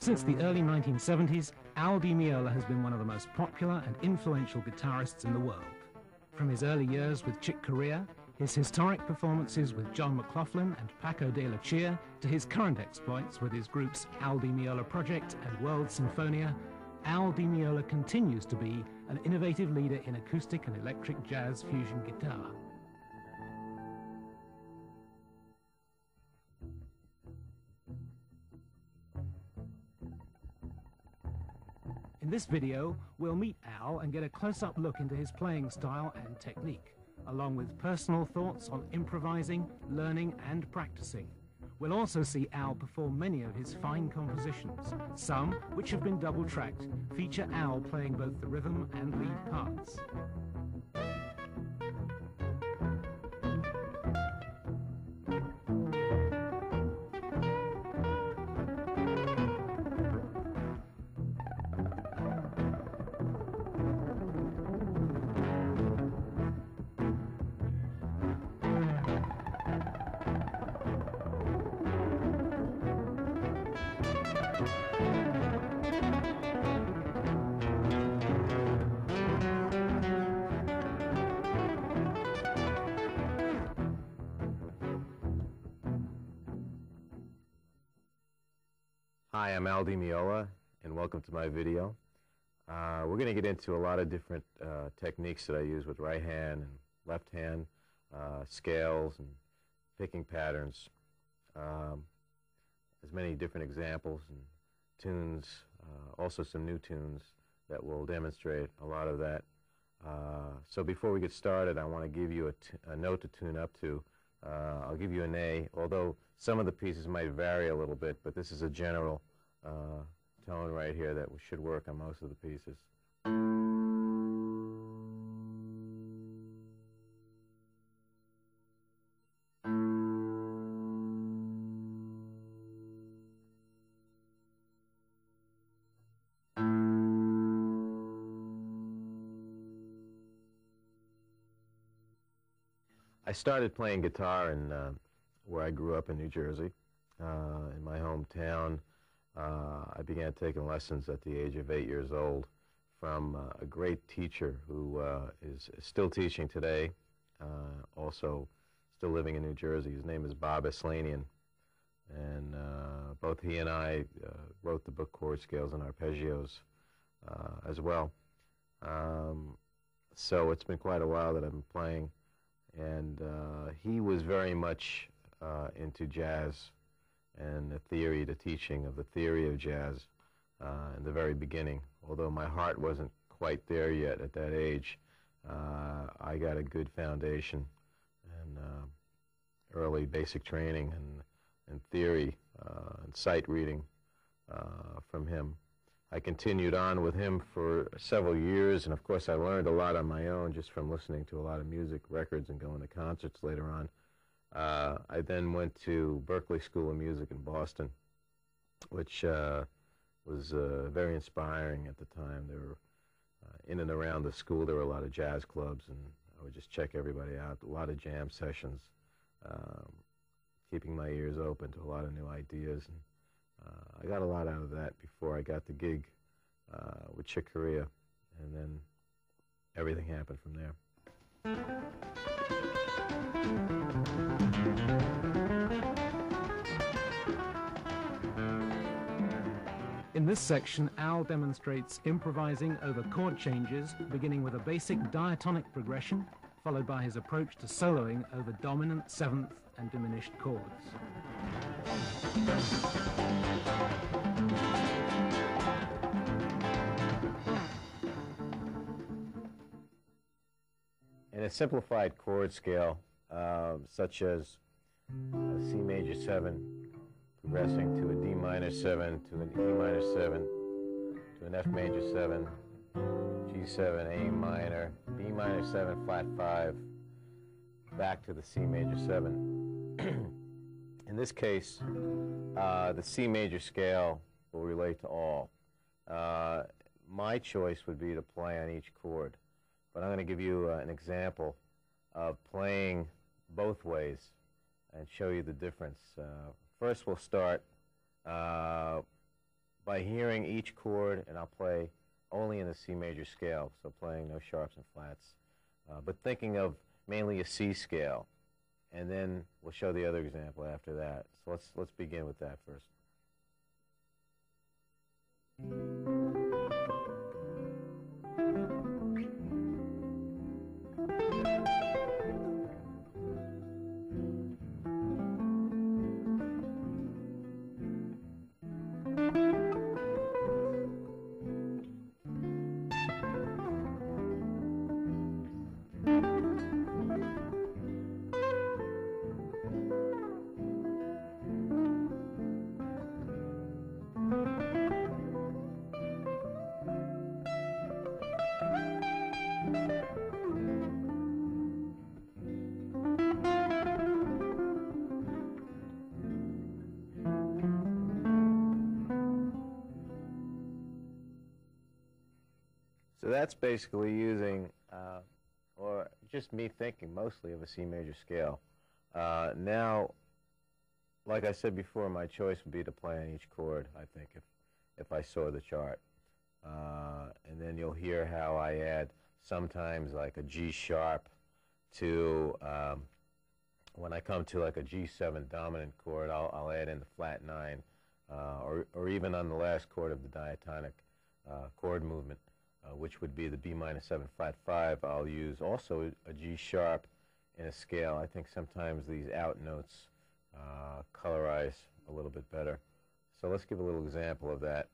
Since the early 1970s, Meola has been one of the most popular and influential guitarists in the world. From his early years with Chick Corea, his historic performances with John McLaughlin and Paco de Lucia, to his current exploits with his groups Meola Project and World Sinfonia, Meola continues to be an innovative leader in acoustic and electric jazz fusion guitar. In this video, we'll meet Al and get a close-up look into his playing style and technique, along with personal thoughts on improvising, learning and practicing. We'll also see Al perform many of his fine compositions. Some, which have been double-tracked, feature Al playing both the rhythm and lead parts. Hi, I'm Meola, and welcome to my video. We're going to get into a lot of different techniques that I use with right hand and left hand, scales and picking patterns, as many different examples and tunes, also some new tunes that will demonstrate a lot of that. So before we get started, I want to give you a note to tune up to. I'll give you an A, although some of the pieces might vary a little bit, but this is a general tone right here that should work on most of the pieces. I started playing guitar in where I grew up in New Jersey, in my hometown. I began taking lessons at the age of 8 years old from a great teacher who is still teaching today, also still living in New Jersey. His name is Bob Eslanian, and both he and I wrote the book Chord Scales and Arpeggios as well. So it's been quite a while that I've been playing, and he was very much into jazz and the teaching of the theory of jazz in the very beginning. Although my heart wasn't quite there yet at that age, I got a good foundation and early basic training and theory and sight reading from him. I continued on with him for several years, and of course I learned a lot on my own just from listening to a lot of music records and going to concerts later on. I then went to Berklee School of Music in Boston, which was very inspiring at the time. There were, in and around the school, there were a lot of jazz clubs, and I would just check everybody out, a lot of jam sessions, keeping my ears open to a lot of new ideas. And I got a lot out of that before I got the gig with Chick Corea, and then everything happened from there. In this section, Al demonstrates improvising over chord changes, beginning with a basic diatonic progression, followed by his approach to soloing over dominant, seventh, and diminished chords. In a simplified chord scale, such as C major 7, progressing to a D minor 7, to an E minor 7, to an F major 7, G7, A minor, B minor 7, flat 5, back to the C major 7. In this case, the C major scale will relate to all. My choice would be to play on each chord, but I'm going to give you an example of playing both ways and show you the difference. First, we'll start by by hearing each chord, and I'll play only in the C major scale, so playing no sharps and flats, but thinking of mainly a C scale, and then we'll show the other example after that. So let's begin with that first. So that's basically using, or just me thinking mostly of a C major scale. Now, like I said before, my choice would be to play on each chord, I think, if I saw the chart. And then you'll hear how I add sometimes like a G sharp to, when I come to like a G7 dominant chord, I'll add in the flat 9, or even on the last chord of the diatonic chord movement, which would be the B minor 7 flat 5, I'll use also a G sharp in a scale. I think sometimes these out notes colorize a little bit better. So let's give a little example of that.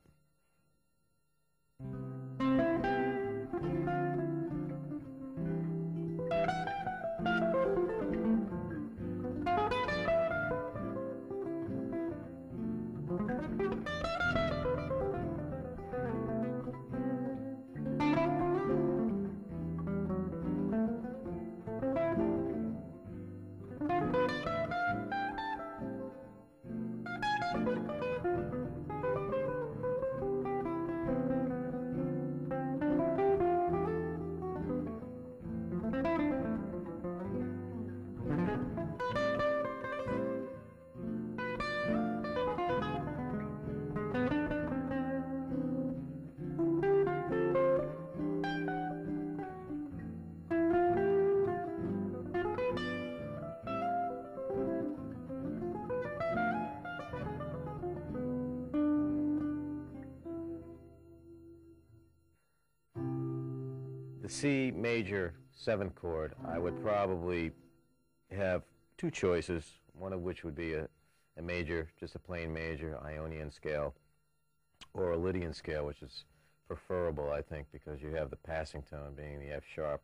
The C major 7 chord, I would probably have two choices, one of which would be a major, just a plain major, Ionian scale, or a Lydian scale, which is preferable, I think, because you have the passing tone being the F sharp.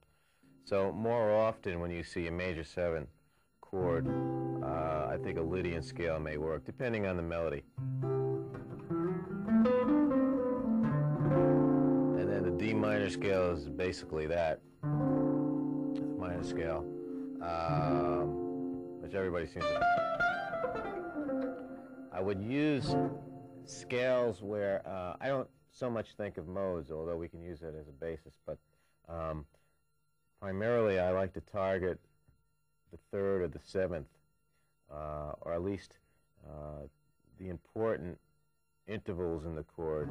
So more often when you see a major 7 chord, I think a Lydian scale may work, depending on the melody. D minor scale is basically that, minor scale, which everybody seems to. I would use scales where I don't so much think of modes, although we can use it as a basis, but primarily I like to target the 3rd or the 7th, or at least the important intervals in the chord.